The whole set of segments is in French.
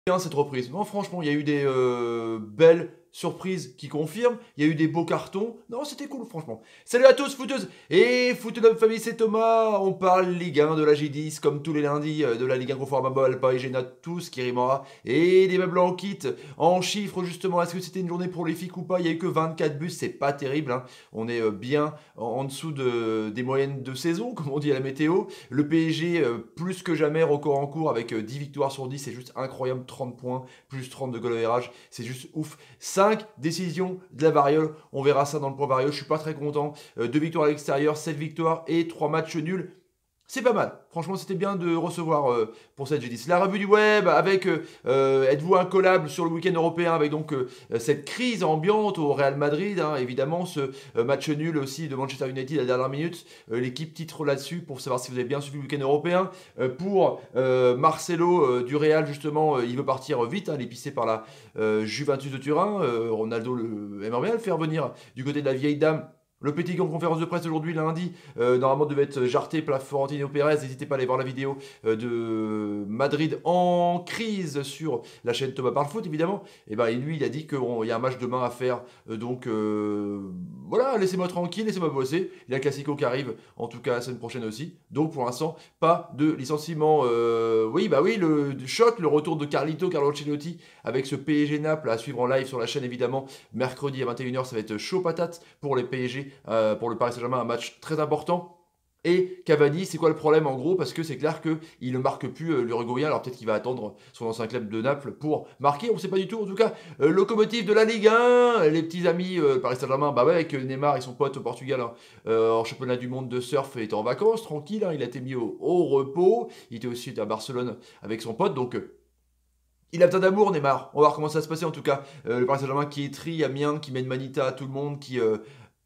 bien cette reprise. Non, franchement, il y a eu des belles surprises qui confirment. Il y a eu des beaux cartons. Non, c'était cool, franchement. Salut à tous, footeuses et footeux famille, c'est Thomas. On parle Ligue 1 de la G10, comme tous les lundis, de la Ligue 1 Conforama Ball, pas et j'ai note tous, Kirimora. Et des meubles en kit, en chiffres, justement. Est-ce que c'était une journée prolifique ou pas? Il n'y a eu que 24 buts, c'est pas terrible, hein. On est bien en dessous des moyennes de saison, comme on dit à la météo. Le PSG, plus que jamais, record en cours avec 10 victoires sur 10, c'est juste incroyable. 30 points, plus 30 de goal average, c'est juste ouf. 5 décisions de la variole, on verra ça dans le point variole, je suis pas très content. 2 victoires à l'extérieur, 7 victoires et 3 matchs nuls. C'est pas mal. Franchement, c'était bien de recevoir pour cette G10. La revue du web avec êtes-vous incollable sur le week-end européen avec donc cette crise ambiante au Real Madrid, hein, évidemment, ce match nul aussi de Manchester United à la dernière minute. L'équipe titre là-dessus pour savoir si vous avez bien suivi le week-end européen. Pour Marcelo du Real, justement, il veut partir vite, hein, il est pissé par la Juventus de Turin. Ronaldo aimerait bien le faire venir du côté de la vieille dame. Le petit en conférence de presse aujourd'hui, lundi, normalement devait être jarté par Florentino Pérez. N'hésitez pas à aller voir la vidéo de Madrid en crise sur la chaîne Thomas Parle Foot, évidemment. Et ben lui, il a dit qu'il y a un match demain à faire. Donc voilà, laissez-moi tranquille, laissez-moi bosser. Il y a le Classico qui arrive, en tout cas la semaine prochaine aussi. Donc pour l'instant, pas de licenciement. Oui, bah oui, le choc, le retour de Carlo Ancelotti avec ce PSG Naples à suivre en live sur la chaîne, évidemment. Mercredi à 21h, ça va être chaud patate pour les PSG. Pour le Paris Saint-Germain, un match très important. Et Cavani, c'est quoi le problème en gros? Parce que c'est clair qu'il ne marque plus l'Uruguayen. Alors peut-être qu'il va attendre son ancien club de Naples pour marquer. On ne sait pas du tout. En tout cas, locomotive de la Ligue 1. Les petits amis Paris Saint-Germain, bah ouais, avec Neymar et son pote au Portugal, hein, en championnat du monde de surf, était en vacances, tranquille. Hein, il a été mis au repos. Il était aussi à Barcelone avec son pote. Donc il a besoin d'amour, Neymar. On va voir comment ça va se passer en tout cas. Le Paris Saint-Germain qui étrie Amiens, qui mène Manita à tout le monde, qui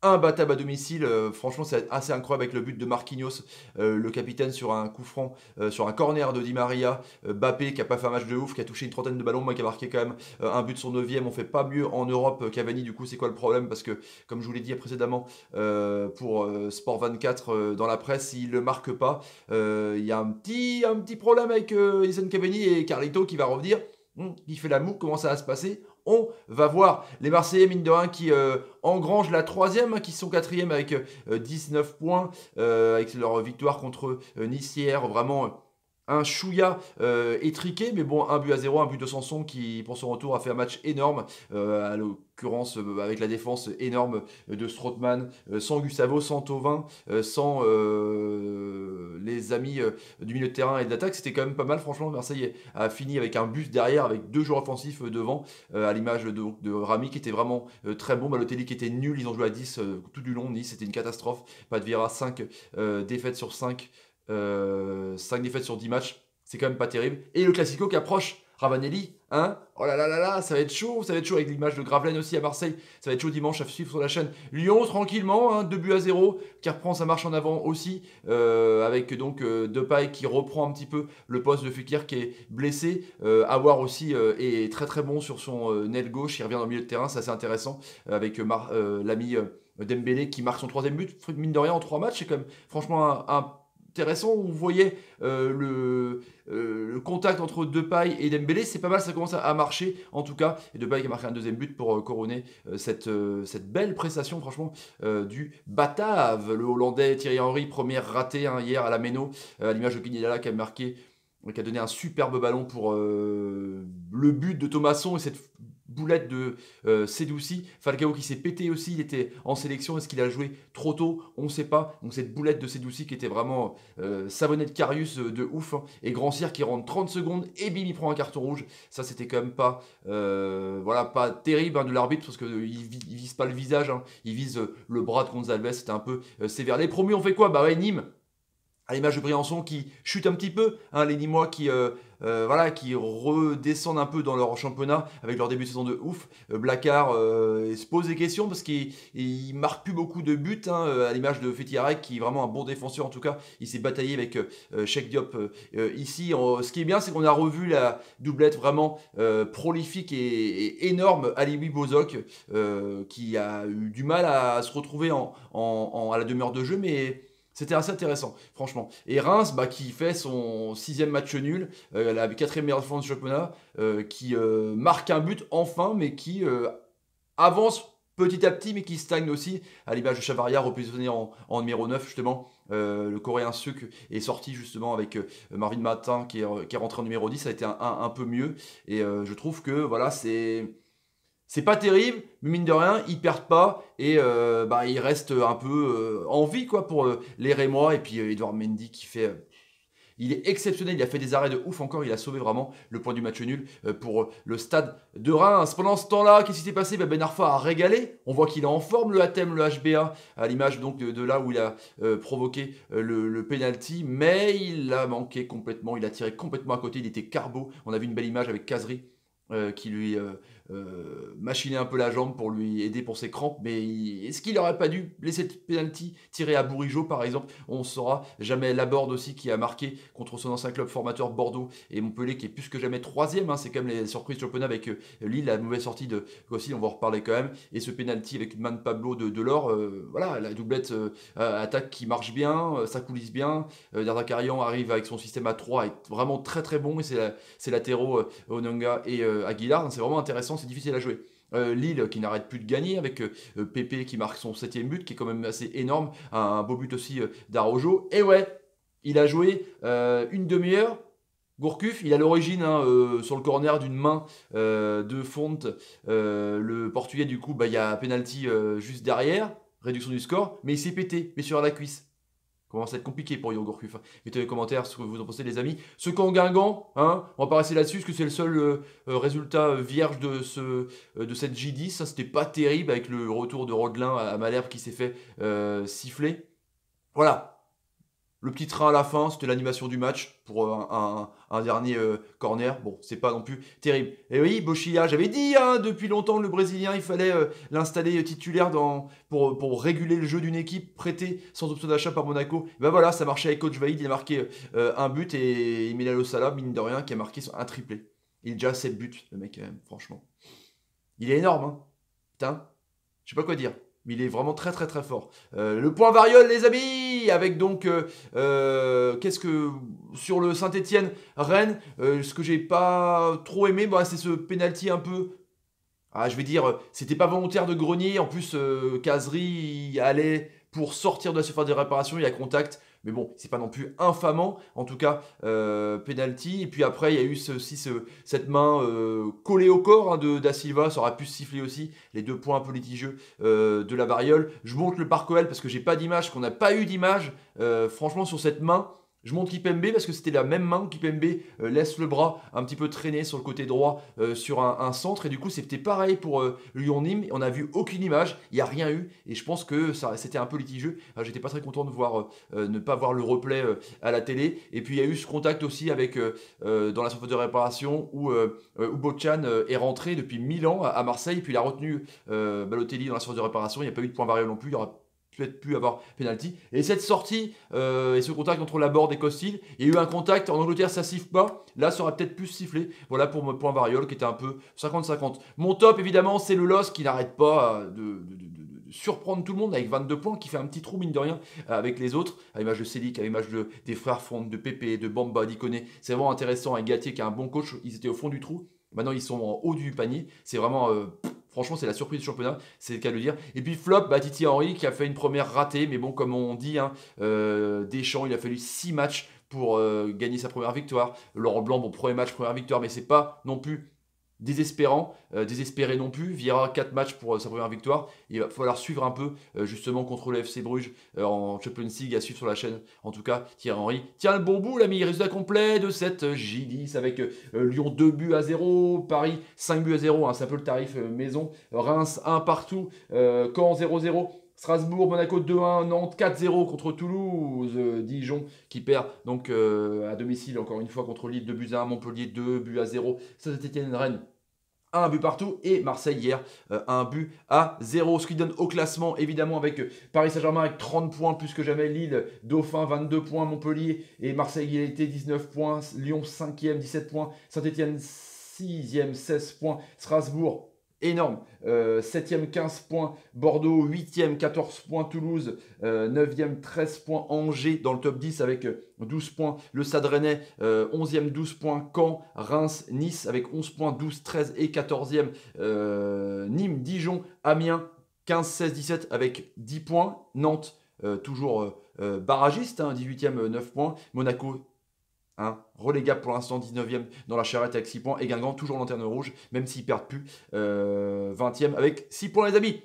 imbattable à domicile. Franchement, c'est assez incroyable avec le but de Marquinhos, le capitaine sur un coup franc, sur un corner de Di Maria. Bappé qui a pas fait un match de ouf, qui a touché une trentaine de ballons, mais qui a marqué quand même un but sur 9ème. On fait pas mieux en Europe. Cavani, du coup, c'est quoi le problème? Parce que, comme je vous l'ai dit précédemment, pour Sport 24 dans la presse, s'il ne marque pas, il y a un petit problème avec Edinson Cavani et Carlito qui va revenir. Il fait la moue, comment ça va se passer? On va voir. Les Marseillais, mine de rien, qui engrangent la troisième, hein, qui sont quatrième avec 19 points, avec leur victoire contre Nice hier. Vraiment un chouïa étriqué, mais bon, 1 but à 0, un but de Sanson qui, pour son retour, a fait un match énorme, à l'occurrence avec la défense énorme de Strootman, sans Gustavo, sans Thauvin, sans les amis du milieu de terrain et de l'attaque. C'était quand même pas mal, franchement. Marseille a fini avec un but derrière, avec 2 joueurs offensifs devant, à l'image de Rami qui était vraiment très bon, Balotelli qui était nul, ils ont joué à 10 tout du long, Nice, c'était une catastrophe. Pas de Vieira, 5 défaites sur 5. 5 défaites sur 10 matchs, c'est quand même pas terrible. Et le Classico qui approche, Ravanelli, hein? Oh là là là là, ça va être chaud avec l'image de Gravelaine aussi à Marseille. Ça va être chaud dimanche à suivre sur la chaîne. Lyon, tranquillement, hein, 2 buts à 0, qui reprend sa marche en avant aussi, avec donc Depay qui reprend un petit peu le poste de Fekir qui est blessé. Awar aussi est très très bon sur son aile gauche, il revient dans le milieu de terrain, c'est assez intéressant, avec l'ami Dembélé qui marque son 3ème but, mine de rien en 3 matchs, c'est quand même franchement un intéressant. Vous voyez le contact entre Depay et Dembélé, c'est pas mal, ça commence à marcher en tout cas. Et Depay qui a marqué un 2ème but pour couronner cette belle prestation franchement du Batave. Le Hollandais Thierry Henry, première ratée hein, hier à la Méno, à l'image de Guinea qui a marqué, qui a donné un superbe ballon pour le but de Thomasson et cette boulette de Sedoussi. Falcao qui s'est pété aussi, il était en sélection. Est-ce qu'il a joué trop tôt? On ne sait pas. Donc cette boulette de Sedoussi qui était vraiment savonnette Karius de ouf. Hein. Et Grand Cyr qui rentre 30 secondes et bim, il prend un carton rouge. Ça, c'était quand même pas, voilà, pas terrible hein, de l'arbitre parce qu'il vise pas le visage, hein. Il vise le bras de Gonzalez. C'était un peu sévère. Les promus, on fait quoi? Bah ouais, Nîmes. À l'image de Briançon qui chute un petit peu, hein, les Nîmois qui, voilà, qui redescendent un peu dans leur championnat avec leur début de saison de ouf. Blacard se pose des questions parce qu'il ne marque plus beaucoup de buts, hein, à l'image de Fethi Arek qui est vraiment un bon défenseur en tout cas. Il s'est bataillé avec Cheikh Diop ici. Ce qui est bien, c'est qu'on a revu la doublette vraiment prolifique et énorme Alibi Bozok qui a eu du mal à se retrouver à la demi-heure de jeu, mais C'était assez intéressant, franchement. Et Reims, bah, qui fait son 6e match nul, la 4e meilleure défense du championnat, qui marque un but enfin, mais qui avance petit à petit, mais qui stagne aussi, à l'image de Chavaria, repositionné en numéro 9, justement. Le Coréen Suk est sorti justement avec Marvin Matin qui est rentré en numéro 10, ça a été un peu mieux. Et je trouve que voilà, c'est pas terrible, mais mine de rien, ils perdent pas et bah, ils restent un peu en vie quoi, pour les Rémois. Et puis Edouard Mendy qui fait. Il est exceptionnel, il a fait des arrêts de ouf encore, il a sauvé vraiment le point du match nul pour le stade de Reims. Pendant ce temps-là, qu'est-ce qui s'est passé? Ben Arfa a régalé, on voit qu'il est en forme le ATM, le HBA, à l'image donc de là où il a provoqué le penalty, mais il a manqué complètement, il a tiré complètement à côté, il était carbo. On a vu une belle image avec Kazri qui lui machinait un peu la jambe pour lui aider pour ses crampes, mais est-ce qu'il n'aurait pas dû laisser le penalty tiré à Bourigeaud par exemple? On saura jamais. Laborde aussi qui a marqué contre son ancien club formateur Bordeaux, et Montpellier qui est plus que jamais troisième, hein. C'est quand même les surprises du championnat avec Lille, la mauvaise sortie de aussi, on va en reparler quand même, et ce penalty avec une main de Pablo de l'or, voilà, la doublette attaque qui marche bien, ça coulisse bien. Dardakarian arrive avec son système à 3, est vraiment très très bon, et c'est latéraux Onanga et Aguilar, donc c'est vraiment intéressant, c'est difficile à jouer. Lille qui n'arrête plus de gagner avec Pépé qui marque son 7e but, qui est quand même assez énorme, un beau but aussi d'Araujo. Et ouais, il a joué une demi-heure. Gourcuff, il a l'origine hein, sur le corner d'une main de Fonte, le Portugais. Du coup, bah, il y a penalty juste derrière, réduction du score, mais il s'est pété, mais sur la cuisse. Commence à être compliqué pour Yo Gourcuff. Mettez dans les commentaires ce que vous en pensez, les amis. Ce camp Guingamp, hein, on va pas rester là-dessus, parce que c'est le seul résultat vierge de cette J10. Ça, c'était pas terrible avec le retour de Rodelin à Malherbe qui s'est fait siffler. Voilà. Le petit train à la fin, c'était l'animation du match pour un dernier corner. Bon, c'est pas non plus terrible. Et oui, Bochilla, j'avais dit hein, depuis longtemps le Brésilien, il fallait l'installer titulaire pour réguler le jeu d'une équipe prêtée sans option d'achat par Monaco. Et ben voilà, ça marchait avec Coach Vaïd, il a marqué un but et Emiliano Sala, mine de rien, qui a marqué un triplé. Il a déjà 7 buts, le mec, quand même, franchement. Il est énorme, hein. Putain, je sais pas quoi dire. Mais il est vraiment très très très fort. Le point variole les amis, avec donc qu'est-ce que sur le Saint-Etienne Rennes, ce que j'ai pas trop aimé, bah, c'est ce penalty un peu. Ah, je vais dire, c'était pas volontaire de Grenier. En plus, Kazri il allait pour sortir de la surface de réparation, il y a contact. Mais bon, c'est pas non plus infamant. En tout cas, penalty. Et puis après, il y a eu cette main collée au corps hein, de Da Silva. Ça aurait pu se siffler aussi. Les 2 points un peu litigieux de la variole. Je montre le Parcoel parce que j'ai pas d'image, qu'on n'a pas eu d'image. Franchement, sur cette main. Je montre Kipembe parce que c'était la même main. Kipembe laisse le bras un petit peu traîner sur le côté droit sur un centre. Et du coup, c'était pareil pour Lyon-Nîmes. On n'a vu aucune image. Il n'y a rien eu. Et je pense que c'était un peu litigieux. J'étais pas très content de ne pas voir le replay à la télé. Et puis, il y a eu ce contact aussi avec dans la surface de réparation où Bochan est rentré depuis 1000 ans à Marseille. Puis, il a retenu Balotelli dans la surface de réparation. Il n'y a pas eu de point variable non plus. Il y aura peut-être pu avoir penalty. Et cette sortie et ce contact entre Laborde et Costil, il y a eu un contact en Angleterre, ça siffle pas. Là, ça aurait peut-être pu siffler. Voilà pour mon point variole qui était un peu 50-50. Mon top, évidemment, c'est le LOS qui n'arrête pas de surprendre tout le monde avec 22 points, qui fait un petit trou, mine de rien, avec les autres, à l'image de Célic, à l'image des frères Fonte, de Pépé, de Bamba, d'Ikoné. C'est vraiment intéressant. Avec Gatier, qui est un bon coach, ils étaient au fond du trou. Maintenant, ils sont en haut du panier. C'est vraiment. Franchement, c'est la surprise du championnat, c'est le cas de le dire. Et puis flop, bah, Titi Henry qui a fait une première ratée, mais bon, comme on dit, hein, Deschamps, il a fallu 6 matchs pour gagner sa première victoire. Laurent Blanc, bon, premier match, première victoire, mais c'est pas non plus désespéré non plus. Vieira 4 matchs pour sa première victoire. Il va falloir suivre un peu justement contre le FC Bruges en Champions League, à suivre sur la chaîne. En tout cas, Thierry Henry tient le bon bout, l'ami. Résultat complet de cette J10 avec Lyon 2-0, Paris 5-0, hein, c'est un peu le tarif maison. Reims 1 partout, Caen 0-0. Strasbourg, Monaco 2-1, Nantes 4-0 contre Toulouse, Dijon qui perd donc à domicile encore une fois contre Lille 2-1, Montpellier 2-0, Saint-Etienne, Rennes 1 but partout et Marseille hier 1-0. Ce qui donne au classement évidemment avec Paris Saint-Germain avec 30 points plus que jamais, Lille, Dauphin 22 points, Montpellier et Marseille égalité 19 points, Lyon 5e 17 points, Saint-Etienne 6e 16 points, Strasbourg énorme. 7e 15 points Bordeaux, 8e 14 points Toulouse, 9e 13 points Angers dans le top 10 avec 12 points. Le Stade Rennais, 11e 12 points Caen, Reims, Nice avec 11 points, 12, 13 et 14e. Nîmes, Dijon, Amiens, 15, 16, 17 avec 10 points. Nantes, toujours barragiste, 18e 9 points. Monaco, relégable pour l'instant, 19e dans la charrette avec 6 points. Et Guingamp, toujours lanterne rouge, même s'ils perdent plus, 20e avec 6 points les amis.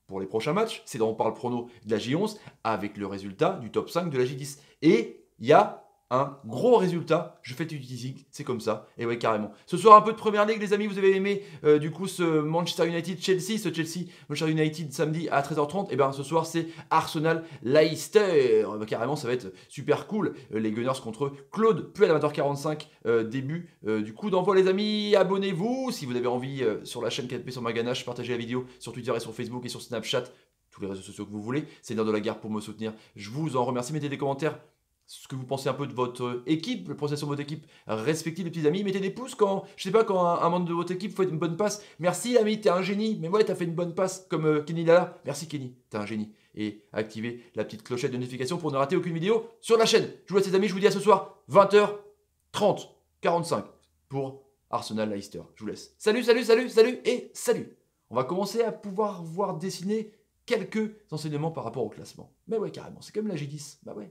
Pour les prochains matchs, c'est on parle prono de la J11 avec le résultat du top 5 de la J10. Et il y a un gros résultat, je fais du teasing, c'est comme ça, et ouais carrément. Ce soir un peu de première ligue les amis, vous avez aimé du coup ce Manchester United-Chelsea, ce Chelsea-Manchester United samedi à 13h30, et bien ce soir c'est Arsenal-Leicester, carrément ça va être super cool, les Gunners contre Claude Puel à 20h45, début du coup d'envoi les amis, abonnez-vous si vous avez envie sur la chaîne 4P sur Maganache, partagez la vidéo sur Twitter et sur Facebook et sur Snapchat, tous les réseaux sociaux que vous voulez, c'est l'heure de la guerre pour me soutenir, je vous en remercie, mettez des commentaires ce que vous pensez un peu de votre équipe, le processus de votre équipe respective, les petits amis. Mettez des pouces quand, je sais pas, quand un membre de votre équipe fait une bonne passe. Merci l'ami, t'es un génie. Mais ouais, t'as fait une bonne passe comme Kenny Lala. Merci Kenny, t'es un génie. Et activez la petite clochette de notification pour ne rater aucune vidéo sur la chaîne. Je vous laisse les amis, je vous dis à ce soir, 20h30, 45 pour Arsenal-Leicester. Je vous laisse. Salut, salut, salut, salut et salut. On va commencer à pouvoir voir dessiner quelques enseignements par rapport au classement. Mais ouais, carrément, c'est comme la J10. Bah ouais.